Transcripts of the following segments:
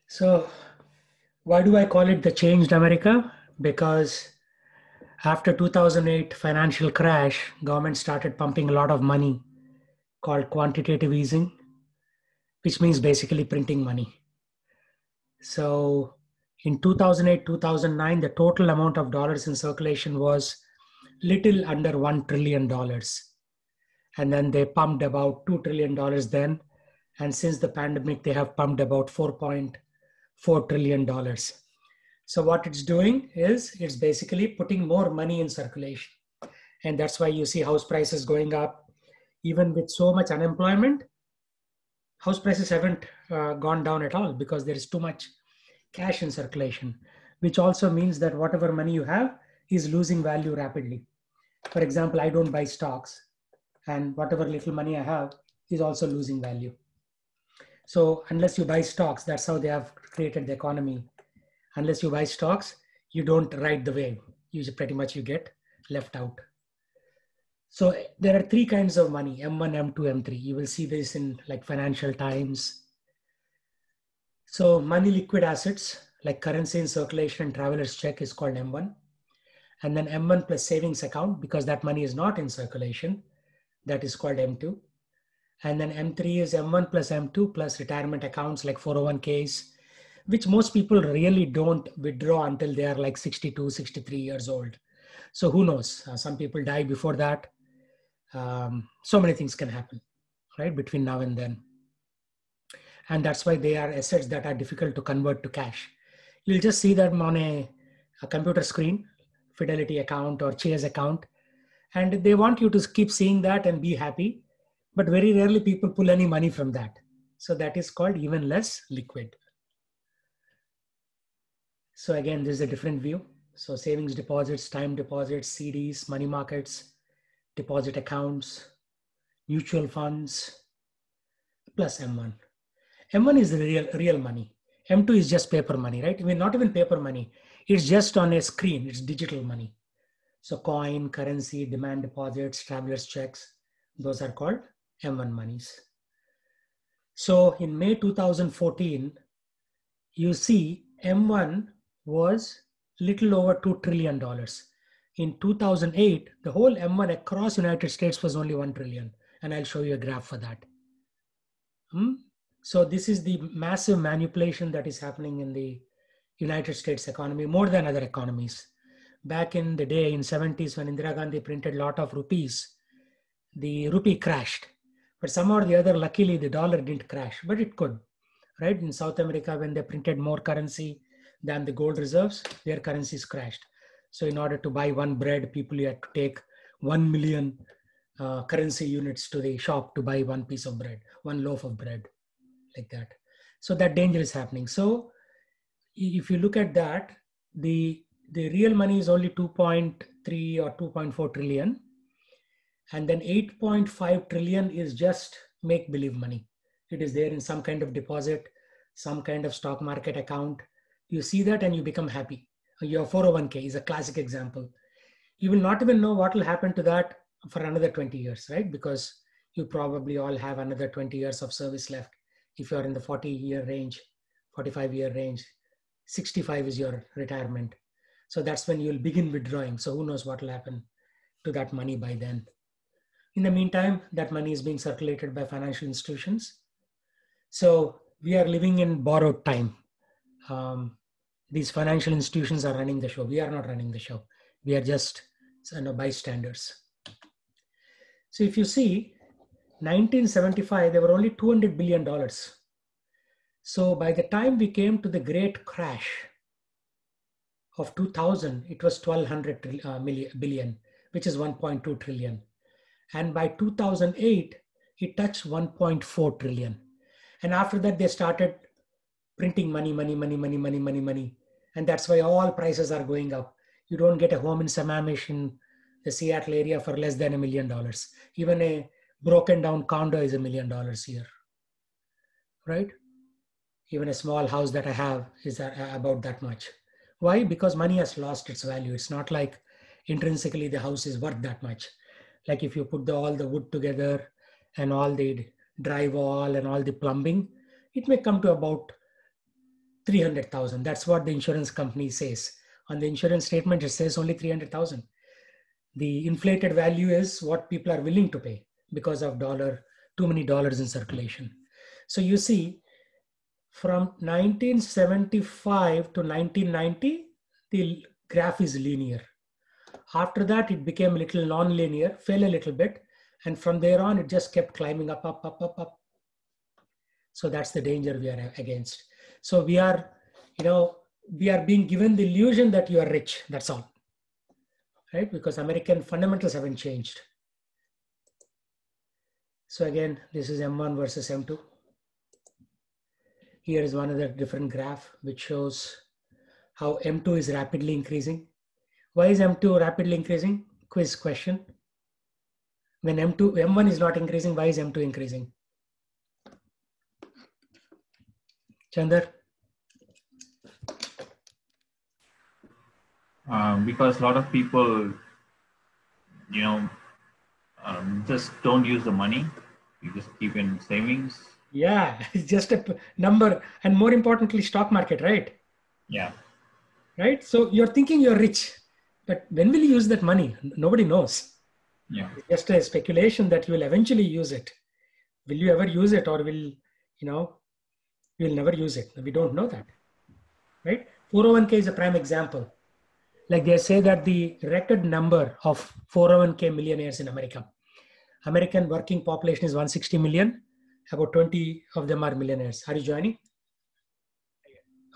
So, why do I call it the changed America? Because after 2008 financial crash, government started pumping a lot of money called quantitative easing, which means basically printing money. So, in 2008, 2009, the total amount of dollars in circulation was little under $1 trillion. And then they pumped about $2 trillion then. And since the pandemic, they have pumped about $4.4 trillion. So what it's doing is it's basically putting more money in circulation. And that's why you see house prices going up. Even with so much unemployment, house prices haven't gone down at all because there is too much cash in circulation, which also means that whatever money you have is losing value rapidly. For example, I don't buy stocks, and whatever little money I have is also losing value. So unless you buy stocks, that's how they have created the economy. Unless you buy stocks, you don't ride the wave. You get left out. So there are three kinds of money: M1, M2, M3. You will see this in like Financial Times. So money liquid assets like currency in circulation and traveler's check is called M1. And then M1 plus savings account, because that money is not in circulation, that is called M2. And then M3 is M1 plus M2 plus retirement accounts like 401ks, which most people really don't withdraw until they are like 62, 63 years old. So who knows? Some people die before that. So many things can happen, right, between now and then. And that's why they are assets that are difficult to convert to cash. You'll just see them on a computer screen, Fidelity account or Chase account, and they want you to keep seeing that and be happy. But very rarely people pull any money from that. So that is called even less liquid. So again, this is a different view. So savings deposits, time deposits, CDs, money markets, deposit accounts, mutual funds, plus M1. M1 is the real money. M2 is just paper money, right? I mean, not even paper money. It's just on a screen. It's digital money. So coin, currency, demand deposits, traveler's checks, those are called M1 monies. So in May 2014, you see M1 was little over $2 trillion. In 2008, the whole M1 across United States was only 1 trillion. And I'll show you a graph for that. So this is the massive manipulation that is happening in the United States economy more than other economies. Back in the day, in 70s, when Indira Gandhi printed a lot of rupees, the rupee crashed. But somehow or the other, luckily, the dollar didn't crash, but it could. Right? In South America, when they printed more currency than the gold reserves, their currencies crashed. So in order to buy one bread, people had to take 1 million currency units to the shop to buy one piece of bread, one loaf of bread, like that. So that danger is happening. So if you look at that, the real money is only 2.3 or 2.4 trillion. And then 8.5 trillion is just make believe money. It is there in some kind of deposit, some kind of stock market account. You see that and you become happy. Your 401k is a classic example. You will not even know what will happen to that for another 20 years, right? Because you probably all have another 20 years of service left. If you're in the 40-year range, 45-year range, 65 is your retirement. So that's when you'll begin withdrawing. So who knows what will happen to that money by then. In the meantime, that money is being circulated by financial institutions. So we are living in borrowed time. These financial institutions are running the show. We are not running the show. We are just bystanders. So if you see, 1975, there were only $200 billion. So by the time we came to the great crash of 2000, it was 1,200 billion, which is 1.2 trillion. And by 2008, it touched 1.4 trillion. And after that, they started printing money. And that's why all prices are going up. You don't get a home in Sammamish in the Seattle area for less than $1 million. Even a broken down condo is $1 million here, right? Even a small house that I have is about that much. Why? Because money has lost its value. It's not like intrinsically the house is worth that much. Like if you put all the wood together and all the drywall and all the plumbing, it may come to about 300,000. That's what the insurance company says. On the insurance statement, it says only 300,000. The inflated value is what people are willing to pay because of too many dollars in circulation. So you see, from 1975 to 1990, the graph is linear. After that, it became a little non-linear, fell a little bit, and from there on, it just kept climbing up, up, up, up, up. So that's the danger we are against. So we are being given the illusion that you are rich. That's all, right? Because American fundamentals haven't changed. So again, this is M1 versus M2. Here is one other different graph which shows how M2 is rapidly increasing. Why is M2 rapidly increasing? Quiz question. When M1 is not increasing, why is M2 increasing? Chandar? Because a lot of people, just don't use the money. You just keep in savings. Yeah, it's just a number. And more importantly, stock market, right? Yeah. Right? So you're thinking you're rich, but when will you use that money? Nobody knows. Yeah. It's just a speculation that you will eventually use it. Will you ever use it, or will, you'll never use it? We don't know that, right? 401k is a prime example. Like they say that the record number of 401k millionaires in America. American working population is 160 million. About 20 of them are millionaires. Are you joining?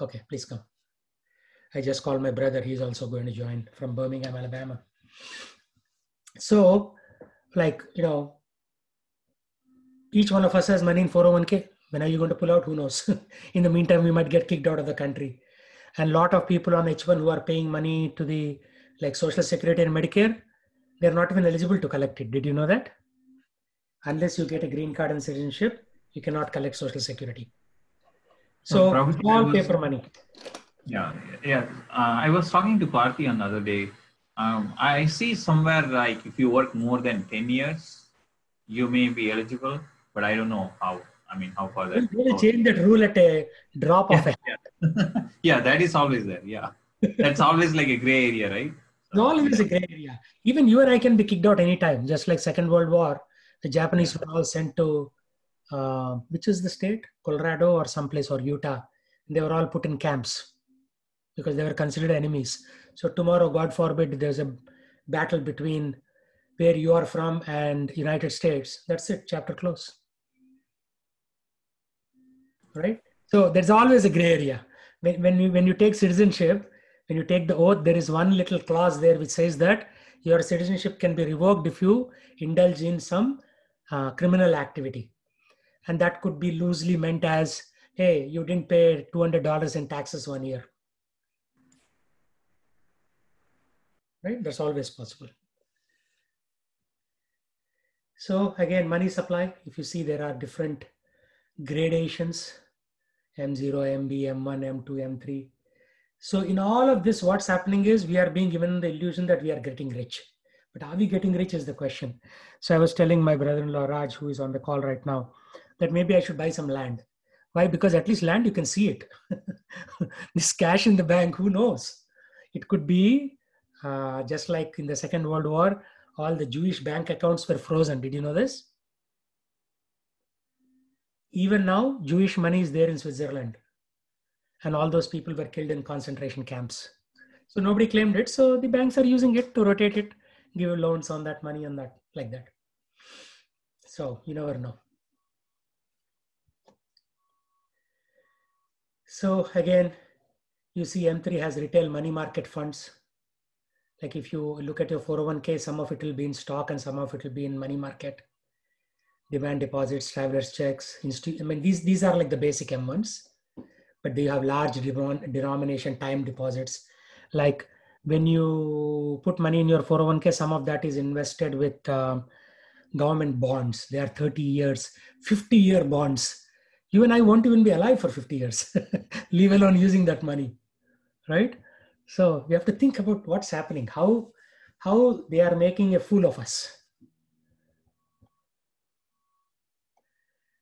Okay, please come. I just called my brother. He's also going to join from Birmingham, Alabama. So, each one of us has money in 401k. When are you going to pull out? Who knows? In the meantime, we might get kicked out of the country. And a lot of people on H1 who are paying money to the Social Security and Medicare, they're not even eligible to collect it. Did you know that? Unless you get a green card and citizenship, you cannot collect Social Security. So all paper money. Yeah. I was talking to Parthi another day. I see somewhere like if you work more than 10 years, you may be eligible, but I don't know how. How far that. We'll change that rule at a drop of a hat. Yeah, that is always there. Yeah, that's always like a gray area, right? So, always a gray area. Even you and I can be kicked out anytime. Just like Second World War, the Japanese were all sent to which is the state, Colorado or someplace, or Utah. They were all put in camps because they were considered enemies. So tomorrow, God forbid, there's a battle between where you are from and United States. That's it. Chapter close. Right? So there's always a gray area. When you take citizenship, when you take the oath, there is one little clause there which says that your citizenship can be revoked if you indulge in some criminal activity. And that could be loosely meant as, hey, you didn't pay $200 in taxes 1 year. Right? That's always possible. So again, money supply, if you see there are different gradations, M0, MB, M1, M2, M3. So in all of this, what's happening is we are being given the illusion that we are getting rich. But are we getting rich is the question. So I was telling my brother-in-law, Raj, who is on the call right now, that maybe I should buy some land. Why? Because at least land, you can see it. This cash in the bank, who knows? It could be just like in the Second World War, all the Jewish bank accounts were frozen. Did you know this? Even now, Jewish money is there in Switzerland. And all those people were killed in concentration camps. So nobody claimed it. So the banks are using it to rotate it, give loans on that money and that, like that. So you never know. So again, you see M3 has retail money market funds. Like if you look at your 401k, some of it will be in stock and some of it will be in money market. Demand deposits, traveler's checks. These are like the basic M1s. But they have large denomination time deposits. Like when you put money in your 401k, some of that is invested with government bonds. They are 30 years, 50-year bonds. You and I won't even be alive for 50 years, leave alone using that money, right? So we have to think about what's happening, how they are making a fool of us.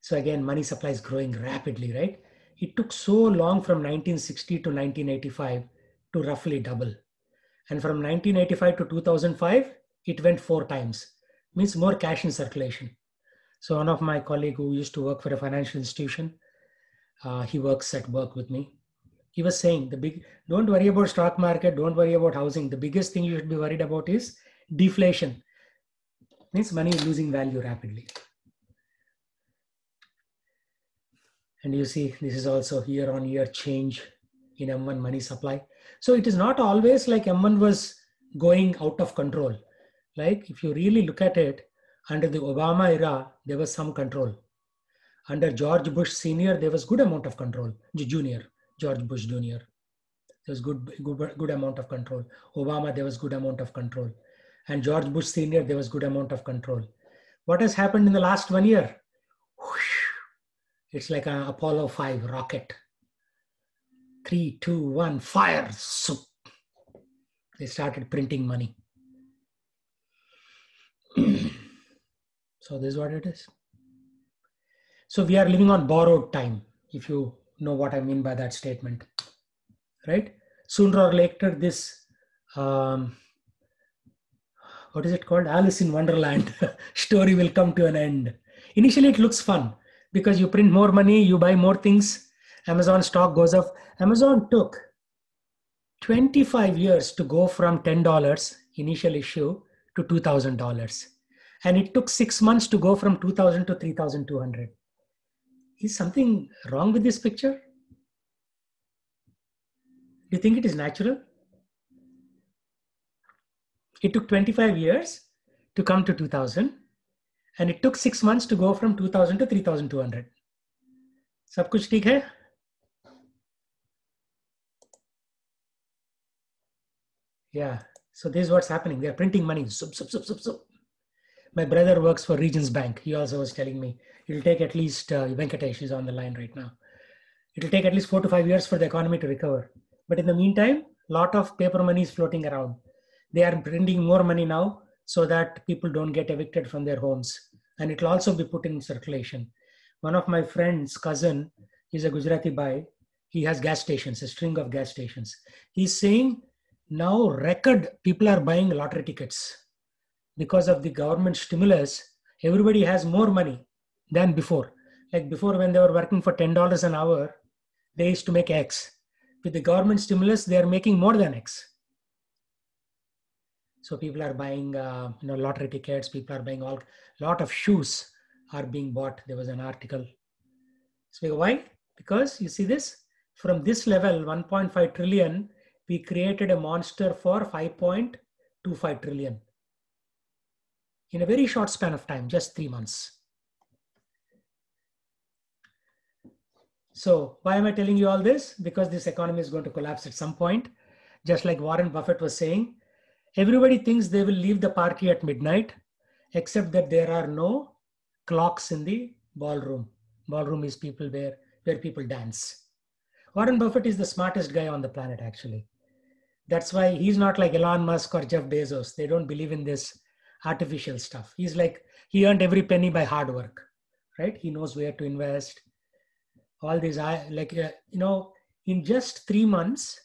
So again, money supply is growing rapidly, right? It took so long from 1960 to 1985 to roughly double. And from 1985 to 2005, it went 4 times. Means more cash in circulation. So one of my colleague who used to work for a financial institution, he works at work with me. He was saying don't worry about stock market, don't worry about housing. The biggest thing you should be worried about is deflation. Means money is losing value rapidly. And you see, this is also year-on-year change in M1 money supply. So it is not always like M1 was going out of control. Like if you really look at it, under the Obama era, there was some control. Under George Bush Senior, there was good amount of control. Junior, George Bush Junior, there was good amount of control. Obama, there was good amount of control. And George Bush Senior, there was good amount of control. What has happened in the last 1 year? Whoosh, it's like an Apollo 5 rocket. 3, 2, 1, fire. So they started printing money. So this is what it is. So we are living on borrowed time, if you know what I mean by that statement, right? Sooner or later, this, what is it called? Alice in Wonderland story will come to an end. Initially, it looks fun because you print more money, you buy more things, Amazon stock goes up. Amazon took 25 years to go from $10 initial issue to $2,000. And it took 6 months to go from 2,000 to 3,200. Is something wrong with this picture? Do you think it is natural? It took 25 years to come to 2,000. And it took 6 months to go from 2,000 to 3,200. Sab kuch theek hai? Yeah. So this is what's happening. They're printing money. My brother works for Regions Bank. He also was telling me it'll take at least, Venkatesh is on the line right now. It'll take at least 4 to 5 years for the economy to recover. But in the meantime, a lot of paper money is floating around. They are printing more money now so that people don't get evicted from their homes. And it'll also be put in circulation. One of my friend's cousin is a Gujarati bhai. He has gas stations, a string of gas stations. He's saying now record people are buying lottery tickets. Because of the government stimulus, everybody has more money than before. Like before, when they were working for $10 an hour, they used to make X. With the government stimulus, they are making more than X. So people are buying, lottery tickets. People are buying lot of shoes are being bought. There was an article. So why? Because you see this from this level, 1.5 trillion, we created a monster for 5.25 trillion. In a very short span of time, just 3 months. So why am I telling you all this? Because this economy is going to collapse at some point. Just like Warren Buffett was saying, everybody thinks they will leave the party at midnight, except that there are no clocks in the ballroom. Ballroom is people where people dance. Warren Buffett is the smartest guy on the planet, actually. That's why he's not like Elon Musk or Jeff Bezos. They don't believe in this artificial stuff. He's like, he earned every penny by hard work, right? He knows where to invest. All these, in just 3 months,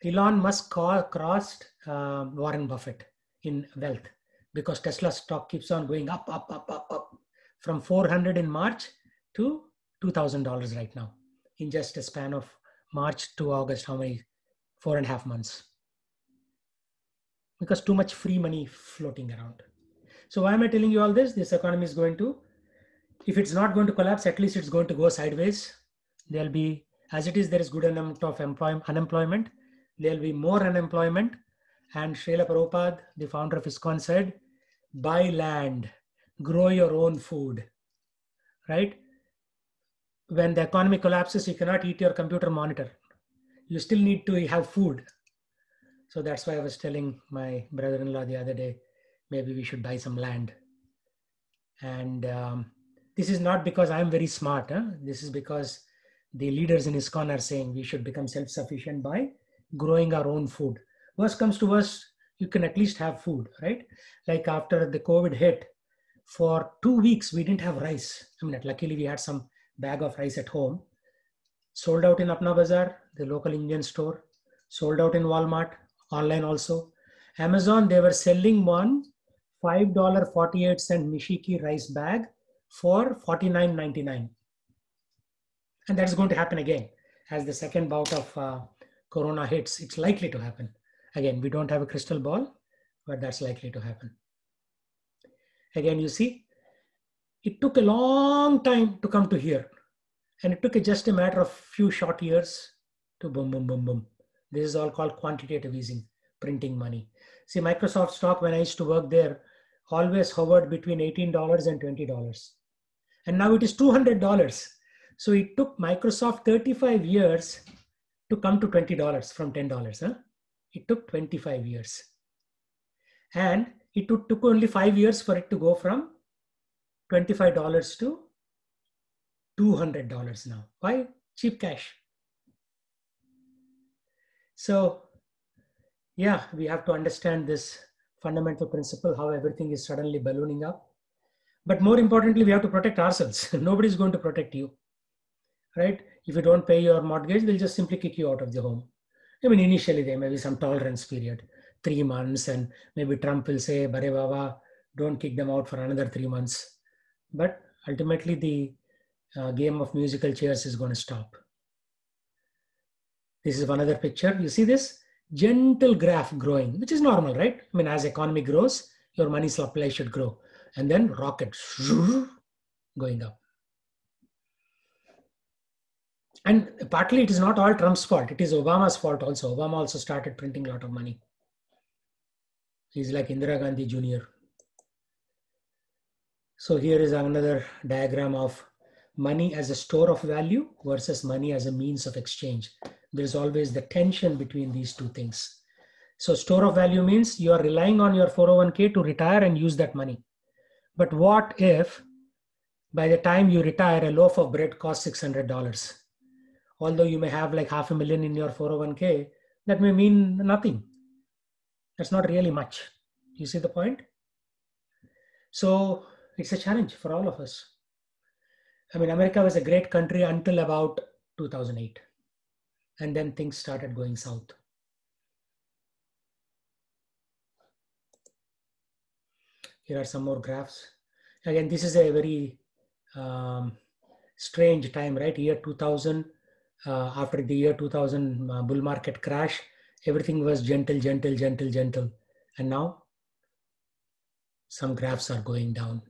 Elon Musk crossed Warren Buffett in wealth because Tesla stock keeps on going up, from 400 in March to $2,000 right now in just a span of March to August. How many? 4.5 months. Because too much free money floating around. So why am I telling you all this? This economy is going to, if it's not going to collapse, at least it's going to go sideways. There'll be, as it is, there is good amount of unemployment. There'll be more unemployment. And Srila Prabhupada, the founder of ISKCON, said, buy land, grow your own food, right? When the economy collapses, you cannot eat your computer monitor. You still need to have food. So that's why I was telling my brother-in-law the other day, maybe we should buy some land. And this is not because I'm very smart. This is because the leaders in ISKCON are saying we should become self-sufficient by growing our own food. Worst comes to worst, you can at least have food, right? Like after the COVID hit, for 2 weeks, we didn't have rice. I mean, luckily we had some bag of rice at home. Sold out in Apna Bazaar, the local Indian store. Sold out in Walmart, online also. Amazon, they were selling one $5.48 Nishiki rice bag for $49.99. And that's going to happen again as the second bout of Corona hits. It's likely to happen. Again, we don't have a crystal ball, but that's likely to happen. Again, you see, it took a long time to come to here. And it took just a matter of few short years to boom, boom, boom, boom. This is all called quantitative easing, printing money. See, Microsoft stock, when I used to work there, always hovered between $18 and $20. And now it is $200. So it took Microsoft 35 years to come to $20 from $10. Huh? It took 25 years. And it took only 5 years for it to go from $25 to $200 now. Why? Cheap cash. So yeah, we have to understand this fundamental principle, how everything is suddenly ballooning up. But more importantly, we have to protect ourselves. Nobody's going to protect you, right? If you don't pay your mortgage, they'll just simply kick you out of the home. I mean, initially there may be some tolerance period, 3 months, and maybe Trump will say, Bare Baba, don't kick them out for another 3 months. But ultimately the game of musical chairs is going to stop. This is one other picture. You see this gentle graph growing, which is normal, right? I mean, as economy grows, your money supply should grow. And then rocket going up. And partly it is not all Trump's fault. It is Obama's fault also. Obama also started printing a lot of money. He's like Indira Gandhi Jr. So here is another diagram of money as a store of value versus money as a means of exchange. There's always the tension between these two things. So store of value means you are relying on your 401k to retire and use that money. But what if by the time you retire, a loaf of bread costs $600? Although you may have like $500,000 in your 401k, that may mean nothing. That's not really much. You see the point? So it's a challenge for all of us. I mean, America was a great country until about 2008. And then things started going south. Here are some more graphs. Again, this is a very strange time, right? Year 2000, after the year 2000 bull market crash, everything was gentle, gentle, gentle, gentle. And now some graphs are going down.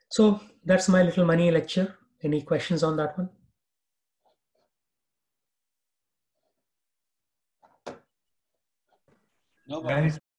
So that's my little money lecture. Any questions on that one? No, Guys,